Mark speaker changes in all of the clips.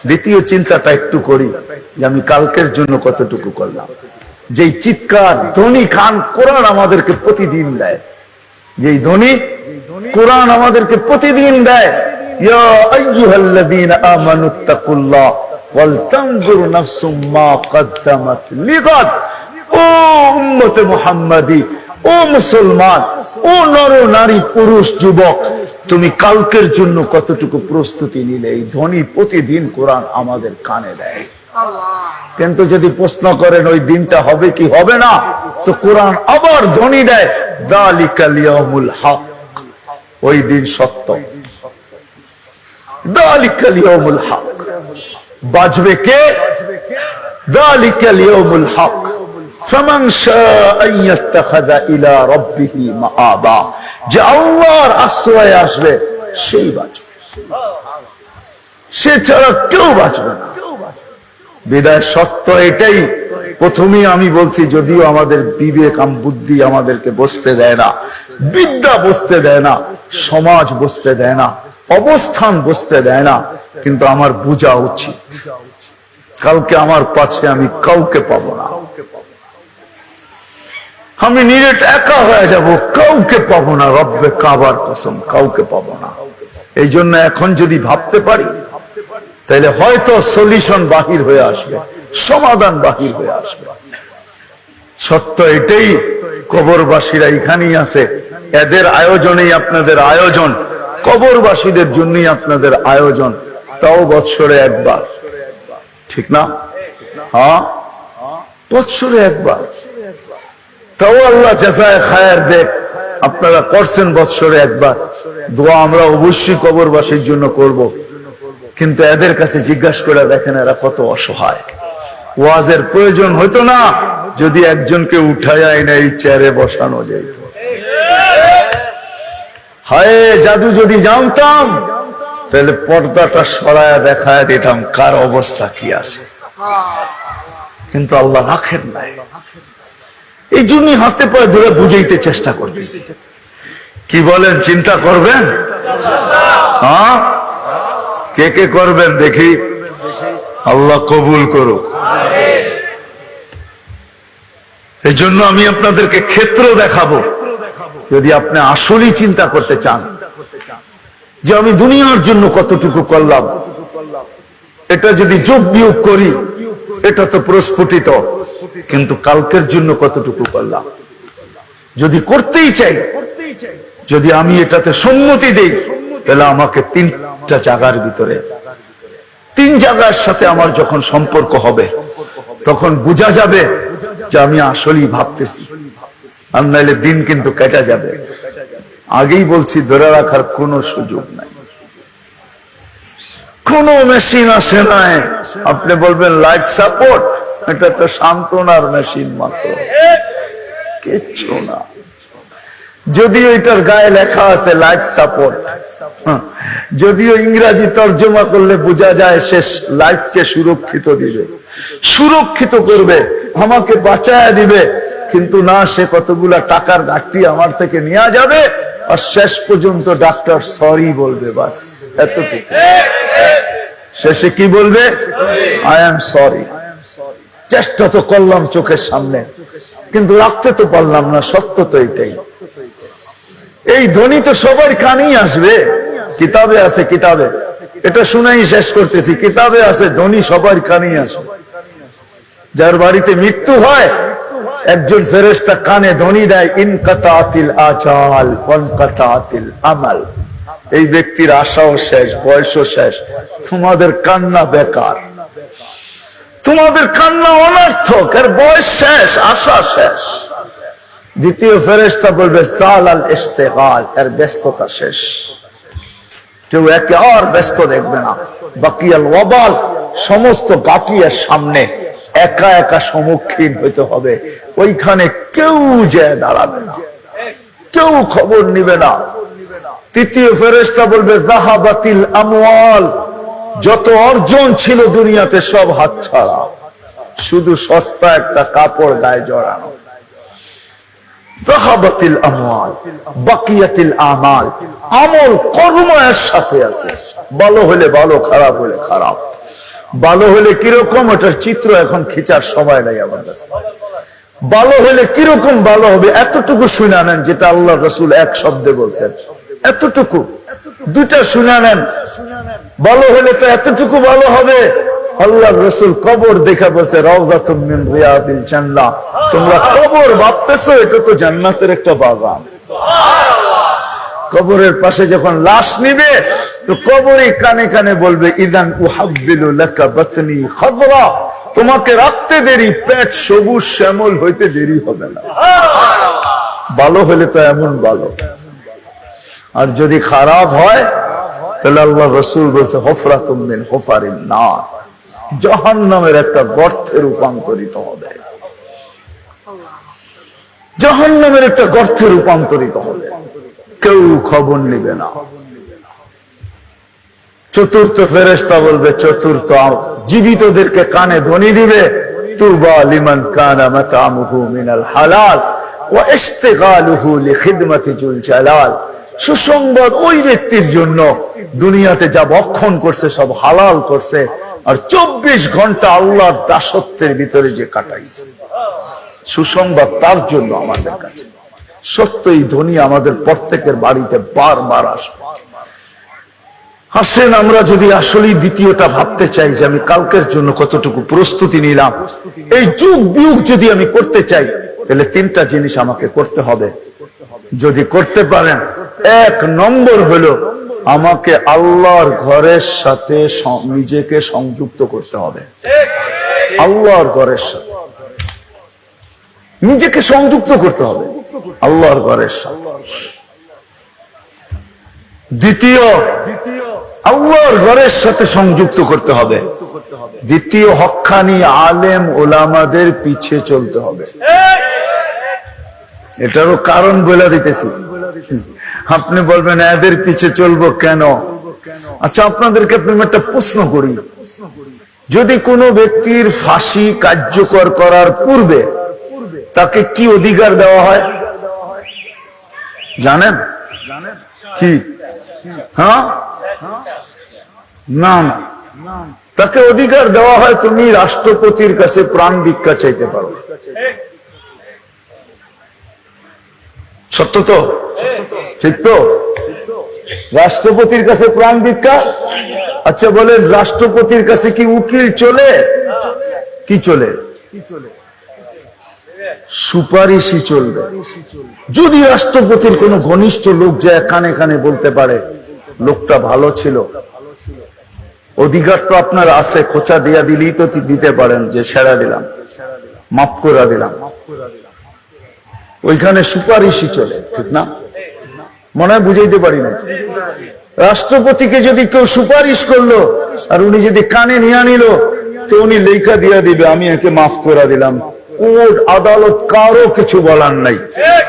Speaker 1: দ্বিতীয় চিন্তাটা একটু করি যে আমি কালকের জন্য কতটুকু করলাম। যেই চিৎকার ধ্বনি খান কোরআন আমাদেরকে প্রতিদিন দেয়, যেই ধ্বনি কোরআন আমাদেরকে প্রতিদিন দেয়, ইয়া আইয়ুহাল্লাযীনা আমানুত্তাকুল্লাহ ওয়াল তানজুর নাফসুম মা কদ্দামাত লিগাদ। ও উম্মতে মুহাম্মাদি, ও মুসলমান, ও নর নারী পুরুষ যুবক, তুমি কালকের জন্য কতটুকু প্রস্তুতি নিলে? এই ধ্বনি প্রতিদিন কোরআন আমাদের কানে দেয়। কিন্তু যদি প্রশ্ন করেন ওই দিনটা হবে কি হবে না, তো কোরআন আবার ধ্বনি দেয়, যালিকাল ইয়াউমুল হক, ওই দিন সত্য। যালিকাল ইয়াউমুল হক, বাজবে কে? যালিকাল ইয়াউমুল হক, ফামান শাআ ইয়াত্তাখিযা ইলা রাব্বিহি মাআবা, যে আল্লাহর আশ্রয়ে আসবে সেই বাঁচবে, সে ছাড়া কেউ বাঁচবে না। বিদায় সত্য এটাই। প্রথমেই আমি বলছি, যদিও আমাদের বিবেক বুদ্ধি আমাদেরকে বসতে দেয় না, বিদ্যা বসতে দেয় না, সমাজ বসতে দেয় না, অবস্থান বসতে দেয় না, কিন্তু আমার বোঝা উচিত কালকে আমার পাশে আমি কাউকে পাবো না, আমি নিরেট একা হয়ে যাব, কাউকে পাবো না, রব্বে কাবার কসম কাউকে পাবো না। এই জন্য এখন যদি ভাবতে পারি তাহলে হয়তো সলিউশন বাহির হয়ে আসবে, সমাধান বাহির হয়ে আসবে। সত্য এটাই, কবরবাসীরা এখানেই আছে, এদের আয়োজনেই আপনাদের আয়োজন, কবরবাসীদের জন্যই আপনাদের আয়োজন, তাও বৎসরে একবার, ঠিক না? হ্যাঁ, বৎসরে একবার, তাও আল্লাহ জাযায়ে খায়ের দেখ, আপনারা করছেন বৎসরে একবার। দোয়া আমরা অবশ্যই কবরবাসীর জন্য করব, কিন্তু এদের কাছে জিজ্ঞাসা করে দেখেন এরা কত অসহায়। ওয়াজের প্রয়োজন হইতো না যদি একজনকে উঠায় এনে এই চেয়ারে বসানো যেত। হায় জাদু যদি জানতাম তাহলে পর্দাটা সরায়া দেখায় দিতাম কার অবস্থা কি আছে, কিন্তু আল্লাহ রাখেন নাই। এই জন্যই হাতে পায়ে ধরে বুঝাইতে চেষ্টা করতেছি। কি বলেন, চিন্তা করবেন? হ্যাঁ, কে কে করবেন দেখি, আল্লাহ কবুল করুক। এই জন্য আমি আপনাদেরকে ক্ষেত্র দেখাবো, যদি আপনি আসলেই চিন্তা করতে চান যে আমি দুনিয়ার জন্য কতটুকু করলাম, এটা যদি যোগ বিয়োগ করি এটা তো প্রস্ফুটিত, কিন্তু কালকের জন্য কতটুকু করলাম যদি করতেই চাই, যদি আমি এটাতে সম্মতি দেই, তাহলে আমাকে তিনটা জায়গার ভিতরে, তিন জায়গার সাথে আমার যখন সম্পর্ক হবে তখন বোঝা যাবে যে আমি আসলেই ভাবতেছি, আর নাইলে দিন কিন্তু কেটে যাবে। আগেই বলছি, ধরে রাখার কোনো সুযোগ নাই, কোন মেশিন আসে নাই। আপনি বলবেন লাইফ সাপোর্ট, এটা তো সান্ত্বনার মেশিন মাত্র, কিচ্ছু না। যদিও এটার গায়ে লেখা আছে লাইফ সাপোর্ট, যদিও ইংরেজি তর্জমা করলে বোঝা যায় শেষ লাইফকে সুরক্ষিত দিবে, সুরক্ষিত করবে, আমাকে বাঁচায়া দিবে, কিন্তু না, সে কতগুলা টাকার ঘাটতি আমার থেকে নেওয়া যাবে, আর শেষ পর্যন্ত ডাক্তার সরি বলবে, বাস এতটুকু। শেষে কি বলবে? I am sorry. চেষ্টা তো করলাম চোখের সামনে, কিন্তু রাখতে তো পারলাম না। সত্য তো এটাই। এই ধ্বনি তো সবার কানেই আসবে, কিতাবে আছে, কিতাবে এটা শুনেই শেষ করতেছি, কিতাবে আছে ধ্বনি সবার কানেই আসবে। যার বাড়িতে মৃত্যু হয় একজন ফেরেশতা কানে ধ্বনি দেয়, ইনকাতাতিল আজাল ওয়ানকাতাতিল আমাল, এই ব্যক্তির আশাও শেষ, বয়সও শেষ, তোমাদের কান্না বেকার, তোমাদের কান্না অনর্থক, এর বয়স শেষ, আশা শেষ। দ্বিতীয় ফেরেশতা বলবে সালাল ইশতিগাল, এর ব্যস্ততা শেষ, কেউ একে আর ব্যস্ত দেখবে না। বাকিয়াল ওয়াবাল, সমস্ত গাফিয়ার সামনে একা একা সম্মুখীন হইতে হবে, ওইখানে কেউ যে দাঁড়াবে না, কেউ খবর নিবে না। তৃতীয় ফেরেশতা বলবে যাহাবাতিল আমওয়াল, যত অর্জন ছিল দুনিয়াতে সব হাতছাড়া, শুধু সস্তা একটা কাপড় গায়ে জড়ানো। যাহাবাতিল আমওয়াল বাকিয়াতিল আমাল, আমল কর্ম এর সাথে আছে। ভালো হলে ভালো, খারাপ হলে খারাপ। ভালো হলে কিরকম, ওটার চিত্র এখন খিচার সময় নাই আমার কাছে। ভালো হলে কিরকম ভালো হবে এতটুকু শুনে নেন, যেটা আল্লাহ রাসূল এক শব্দে বলছেন, এতটুকু দুটা শুনে নেন। ভালো হলে তো এতটুকু ভালো হবে, আল্লাহ রাসূল কবর দেখা বলছে রাউযাতুম মিন রিয়াদিল জান্নাহ। তোমরা কবর ভাবতেছো, এটা তো জান্নাতের একটা বাগান। কবরের পাশে যখন লাশ নিবে তো কবরই কানে কানে বলবে ইদান উহাব্বিলু লাকা বাতনি খাদরা, তোমাকে রাখতে দেরি, পেট সবুজ শ্যামল হইতে দেরি হবে না। ভালো হলে তো এমন ভালো, আর যদি খারাপ হয় তাহলে আল্লাহ রাসূল বলছে হুফরাতুম মিন হুফারিন নার, জাহান্নামের একটা গর্তে রূপান্তরিত হবে। জাহান্নামের একটা গর্তে রূপান্তরিত হবে, কেউ খবর নিবে না। চতুর্থ ফেরেশতা বলবে, চতুর্থ জীবিতদেরকে কানে ধ্বনি দিবে, তুবা লিমান কানা মাতামুহু মিনাল হালাল ওয়া ইশতিগালুহু লিখিদমাতি যুল জালাল। সুসংবাদ ওই ব্যক্তির জন্য, দুনিয়াতে যা ভক্ষণ করছে সব হালাল করছে, আর 24 ঘন্টা আল্লাহর দাসত্বের ভিতরে যে কাটাইছে। সুসংবাদ তার জন্য আমাদের কাছে। সত্যই ধ্বনি আমাদের প্রত্যেকের বাড়িতে বারবার আসবে। আসেন আমরা যদি আসলেই দ্বিতীয়টা ভাবতে চাই যে আমি কালকের জন্য কতটুকু প্রস্তুতি নিলাম, এই যুগ বিয়োগ যদি আমি করতে চাই, তাহলে 3টা জিনিস আমাকে করতে হবে। যদি করতে পারেন, 1 নম্বর হলো আমাকে আল্লাহর ঘরের সাথে নিজেকে সংযুক্ত করতে হবে। আল্লাহর ঘরের সাথে নিজেকে সংযুক্ত করতে হবে, আল্লাহর ঘরের সাথে। দ্বিতীয়, আল্লাহর ঘরের সাথে সংযুক্ত করতে হবে। দ্বিতীয়, হক্কানি আলেম ওলামাদের পিছে চলতে হবে। এটারও কারণ বলে দিতেছি। আপনি বলবেন এদের পিছে চলবো কেন? আচ্ছা, আপনাদেরকে আপনি একটা প্রশ্ন করি, যদি কোনো ব্যক্তির ফাঁসি কার্যকর করার পূর্বে তাকে কি অধিকার দেওয়া হয় জানেন? কি? হ্যাঁ, না না, তাকে অধিকার দেওয়া হয় তুমি রাষ্ট্রপতির কাছে প্রাণ ভিক্ষা চাইতে পারো। সত্য তো? ঠিক তো? রাষ্ট্রপতির কাছে প্রাণ ভিক্ষা। আচ্ছা বলেন, রাষ্ট্রপতির কাছে কি উকিল চলে? কি চলে? সুপারিশই চলবে। যদি রাষ্ট্রপতির কোন ঘনিষ্ঠ লোক যায় কানে কানে বলতে পারে লোকটা ভালো ছিল, অধিকার তো আপনার আছে, খোঁচা দিয়া দিলেই তো দিতে পারেন যে ছেড়া দিলাম, মাফ করে দিলাম, ওইখানে সুপারিশই চলে, ঠিক না? মনে হয় বুঝাইতে পারি না। রাষ্ট্রপতিকে যদি কেউ সুপারিশ করলো আর উনি যদি কানে নিয়ে নিল, তো উনি লেখা দিয়া দিবে আমি একে মাফ করে দিলাম। কোর্ট আদালত কারো কিছু বলার নাই,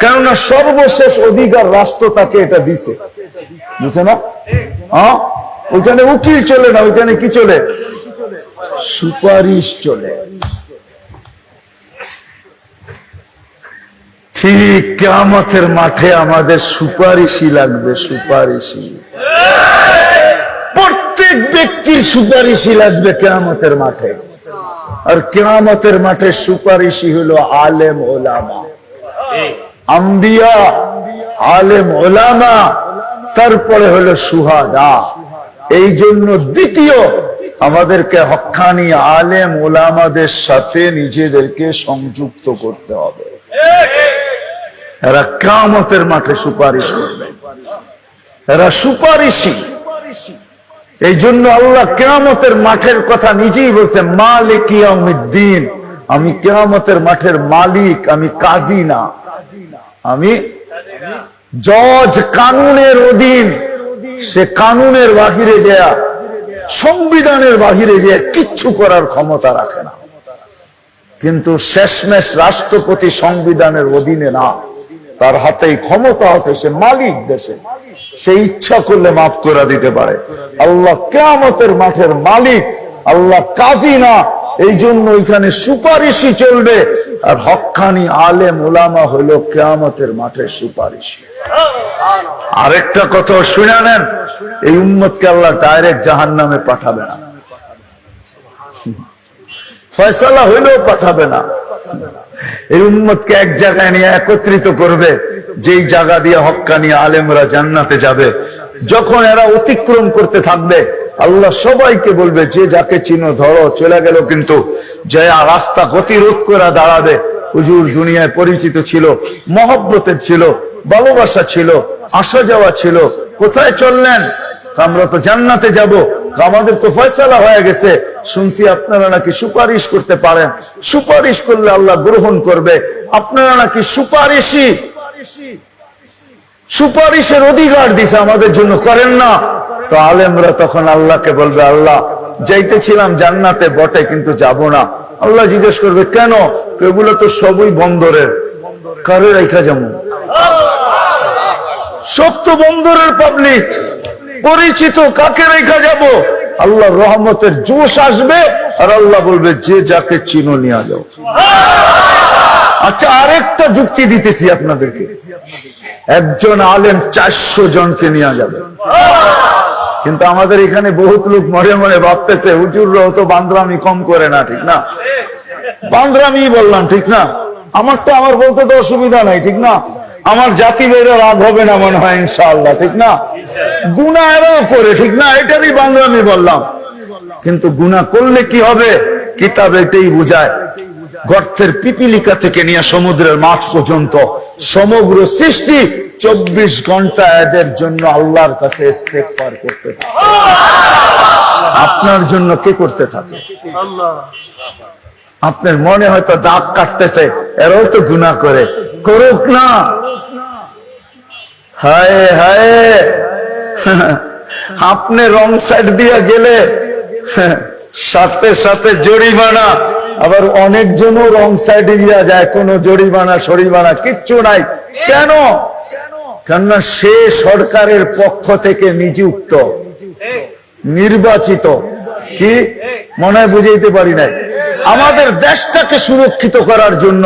Speaker 1: কেননা সর্বশেষ অধিকার রাষ্ট্র তাকে এটা দিছে, বুঝছে না? হ্যাঁ, ওইখানে উকিল চলে না, ওইখানে কি চলে? সুপারিশ চলে। ঠিক কিয়ামতের মাঠে আমাদের সুপারিশই লাগবে, সুপারিশই। প্রত্যেক ব্যক্তির সুপারিশই লাগবে কিয়ামতের মাঠে। আর কিয়ামতের মাঠে সুপারিশই হলো আলেম ওলামা, আম্বিয়া, আলেম ওলামা, তারপরে হলো সুহাদা। এই জন্য দ্বিতীয়, আমাদেরকে হক্কানি আলেম ওলামাদের সাথে নিজেদেরকে সংযুক্ত করতে হবে। এরা কিয়ামতের মাঠে সুপারিশ করবে, এরা সুপারিশই। এই জন্য আল্লাহ কিয়ামতের মাঠের কথা নিজেই বলছে, মালিক ইয়াউমিদ্দিন, আমি কিয়ামতের মাঠের মালিক, আমি কাজী না, আমি জজ। কানুনের অধীন, সে কানুনের বাহিরে যায়, সংবিধানের বাহিরে যায় কিচ্ছু করার ক্ষমতা রাখে না। কিন্তু শেষমেশ রাষ্ট্রপতি সংবিধানের অধীনে না, তার হাতেই ক্ষমতা আছে, সে মালিক দেশে, সে ইচ্ছা করলে মাফ করে দিতে পারে। আল্লাহ কিয়ামতের মাঠের মালিক, আল্লাহ কাজী না, এই জন্য ওইখানে সুপারিশই চলবে। আর হক্কানি আলেম ওলামা হলো কিয়ামতের মাঠে সুপারিশি। আরেকটা কথা শুনে নেন, এই উম্মতকে আল্লাহ ডাইরেক্ট জাহান্নামে পাঠাবে না, ফয়সালা হইলেও পাঠাবে না। এই উম্মতকে এক জায়গায় নিয়ে একত্রিত করবে, যেই জায়গা দিয়ে হক্কানি আলেমরা জান্নাতে যাবে। যখন এরা অতিক্রম করতে থাকবে, আল্লাহ সবাইকে বলবে, যে যাকে চিনো ধরো, চলে গেল কিন্তু যে রাস্তা গতিরোধ করে দাঁড়াবে, হুজুর দুনিয়ায় পরিচিত ছিল, মহব্বতের ছিল, ভালোবাসা ছিল, আসা যাওয়া ছিল, কোথায় চললেন? আমরা তো জান্নাতে যাব, আমাদের তো ফয়সালা হয়ে গেছে, শুনছি আপনারা নাকি সুপারিশ করতে পারেন, সুপারিশ করলে আল্লাহ গ্রহণ করবে, আপনারা নাকি সুপারিশই, সুপারিশের অধিকার দিছে আমাদের জন্য, করেন না? তো আলেমরা তখন আল্লাহকে বলবে, আল্লাহ যাইতেছিলাম জান্নাতে বটে, কিন্তু যাব না। আল্লাহ জিজ্ঞেস করবে, কেন? এগুলো তো সবই বন্দরের, কারে রেখা যেমন সব তো বন্দরের পাবলিক, পরিচিত, কাকে রেখা যাব? আল্লাহ রহমতের জোশ আসবে, আর আল্লাহ বলবে, যে যাকে চিনো নিয়ে যাও। আচ্ছা, আরেকটা যুক্তি দিতেছি আপনাদেরকে, একজন আলেম 400 জনকে নিয়ে যাবে, কিন্তু আমাদের এখানে বহুত লোক মনে মনে ভাবতেছে, হুজুররাও তো বান্দরামি কম করে না, ঠিক না? বান্দরামি বললাম, ঠিক না? আমারটা আমার বলতে তো অসুবিধা নাই, ঠিক না? আমার জাতি বেরো রাগ হবে না মনে হয়, ইনশাআল্লাহ, ঠিক না? গুনাহ এরাও করে, ঠিক না? এটারই বান্দরামি বললাম, কিন্তু গুনাহ করলে কি হবে? কিতাব এটাই বুঝায়, গর্তের পিপিলিকা থেকে নিয়ে সমুদ্রের মাছ পর্যন্ত সমগ্র সৃষ্টি 24 ঘন্টা এদের জন্য আল্লাহর কাছে ইস্তেগফার করতে থাকে। আপনার জন্য কে করতে থাকে? আপনার মনে হয়তো দাগ কাটতেছে, এরাও তো গুনাহ করে, করুক না। হায় হায়, আপনি রং সাইড দিয়ে গেলে সাথে সাথে জরিমানা, আবার অনেকজনও রং সাইডে গিয়া যায়, কোনো জরিমানা সরিমানা কিচ্ছু নাই। কেন? কেননা সে সরকারের পক্ষ থেকে নিযুক্ত, নির্বাচিত। কি মনে হয় বুঝাইতে পারি নাই? আমাদের দেশটাকে সুরক্ষিত করার জন্য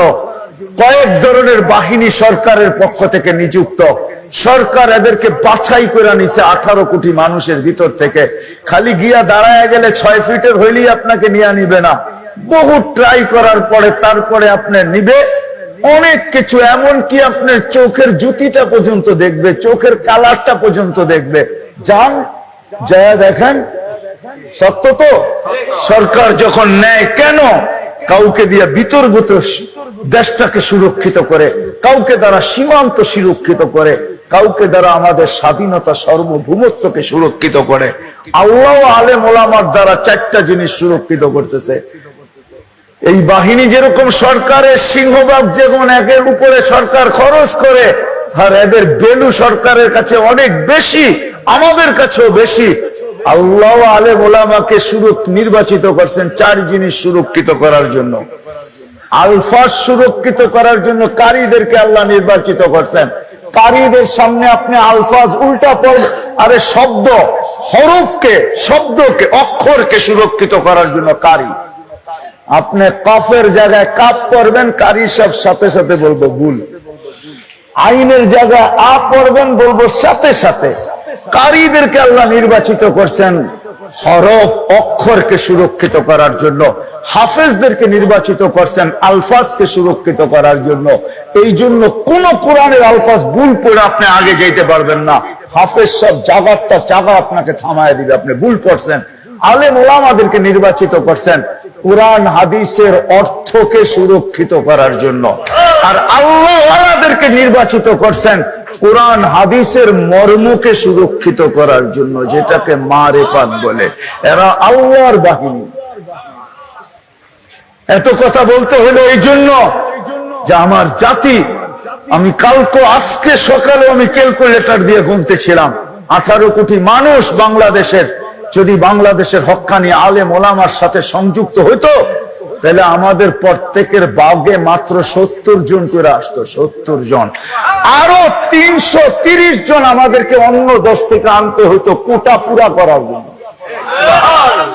Speaker 1: কয়েক ধরনের বাহিনী সরকারের পক্ষ থেকে নিযুক্ত। সরকার এদেরকে বাছাই করে নিছে 18 কোটি মানুষের ভিতর থেকে। খালি গিয়া দাঁড়ায় গেলে 6 ফিটের হইলেই আপনাকে নিয়ে নিবে না, বহু ট্রাই করার পরে তারপরে আপনার নিবে। অনেক কিছু, এমন কি আপনার চোখের জুতিটা পর্যন্ত দেখবে, চোখের কালারটা পর্যন্ত দেখবে। যান, যা দেখেন, সত্য তো। সরকার যখন নেয়, কেন? কাউকে দিয়ে বিতর্কিত দেশটাকে সুরক্ষিত করে, কাউকে দ্বারা সীমান্ত সুরক্ষিত করে, কাউকে দ্বারা আমাদের স্বাধীনতা সার্বভৌমত্বকে সুরক্ষিত করে। আল্লাহ আলেম ওলামার দ্বারা 4টা জিনিস সুরক্ষিত করতেছে। এই বাহিনী যেরকম সরকারের সিংহভাগ যেমন একের উপরে সরকার খরচ করে, আর এদের বেলু সরকারের কাছে অনেক বেশি, আমাদের কাছেও বেশি। আল্লাহ আলেম ওলামাকে নির্বাচিত করছেন 4 জিনিস সুরক্ষিত করার জন্য। আলফাজ সুরক্ষিত করার জন্য কারীদেরকে আল্লাহ নির্বাচিত করছেন। কারীদের সামনে আপনি আলফাজ উল্টা পড়বেন, আরে শব্দ, হরফকে, শব্দকে, অক্ষরকে সুরক্ষিত করার জন্য কারী। আপনি কফের জায়গায় কাপ পড়বেন, কারী সব সাথে সাথে বলবো ভুল। আইনের জায়গায় আ পড়বেন, বলবো সাথে সাথে। কারীদেরকে আল্লাহ নির্বাচিত করছেন হরফ, অক্ষরকে সুরক্ষিত করার জন্য। হাফেজদেরকে নির্বাচিত করছেন আলফাজকে সুরক্ষিত করার জন্য। এই জন্য কোন কোরআনের আলফাজ ভুল পড়ে আপনি আগে যেতে পারবেন না। হাফেজ সব জায়গাটা জায়গা আপনাকে থামায় দিবে, আপনি ভুল পড়ছেন। আলেম ওলামাদেরকে নির্বাচিত করছেন কোরআন হাদিসের অর্থকে সুরক্ষিত করার জন্য। আর আল্লাহ ওয়ালাদেরকে নির্বাচিত করছেন কোরআন হাদিসের মর্মকে সুরক্ষিত করার জন্য, যেটাকে মারিফাত বলে। এরা আল্লাহর বাহিনী। এত কথা বলতে হলো এই জন্য যে আমার জাতি, আমি কালকে আজকে সকালে আমি ক্যালকুলেটর দিয়ে গুনতেছিলাম, 18 কোটি মানুষ বাংলাদেশের যদি বাংলাদেশের হক্কানি আলেম ওলামার সাথে সংযুক্ত হইতো, তাহলে আমাদের প্রত্যেকের বাগে মাত্র 70 জন করে আসতো, 70 জন। আরো 330 জন আমাদেরকে অন্য দেশ থেকে আনতে হইতো কোটা পুরা করার জন্য।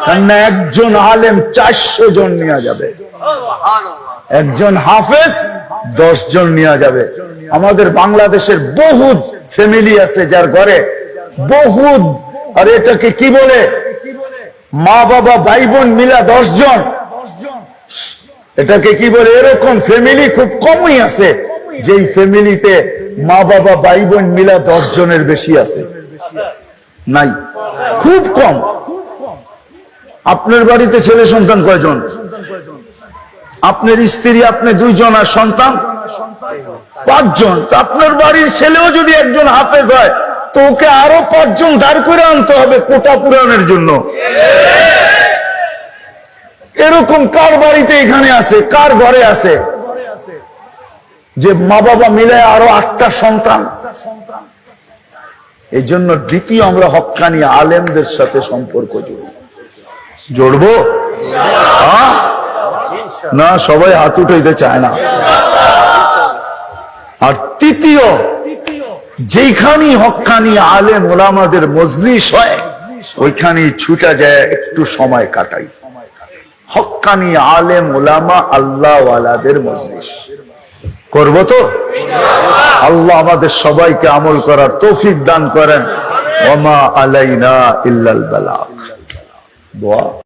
Speaker 1: কেননা একজন আলেম 400 জন নেওয়া যাবে, একজন হাফেজ 10 জন নেওয়া যাবে। আমাদের বাংলাদেশের বহুত ফ্যামিলি আছে যার ঘরে বহুত, আর এটাকে কি বলে, মা বাবা ভাই বোন মিলা 10 জন, এটাকে কি বলে, এরকম ফ্যামিলি খুব কমই আছে যেই ফ্যামিলিতে মা বাবা ভাই বোন মিলা 10 জনের বেশি আছে, নাই, খুব কম। আপনার বাড়িতে ছেলে সন্তান কয়জন? আপনার স্ত্রী, আপনি 2 জন, আর সন্তান 5 জন। তো আপনার বাড়ির ছেলেও যদি একজন হাফেজ হয় তো ওকে আরো 5 জন দাঁড় করে আনতে হবে কোটা পূরণের জন্য। এরকম কার বাড়িতে এখানে আছে, কার ঘরে আছে যে মা বাবা মিলে আরো 8টা সন্তান? এই জন্য দ্বিতীয় আমরা হক্কানি আলেমদের সাথে সম্পর্ক জড়বো না, সবাই হাত উঠাইতে চায় না। আর তৃতীয়, যেখানে হক্কানি আলেম ওলামাদের মজলিস হয় ওইখানে ছুটা যায় একটু সময় কাটাই। হক্কানি আলেম ওলামা আল্লাহ ওয়ালাদের মজলিস করব তো? আল্লাহ আমাদের সবাইকে আমল করার তৌফিক দান করেন। ওমা আলাইনা ইল্লাল বালাগ। দোয়া।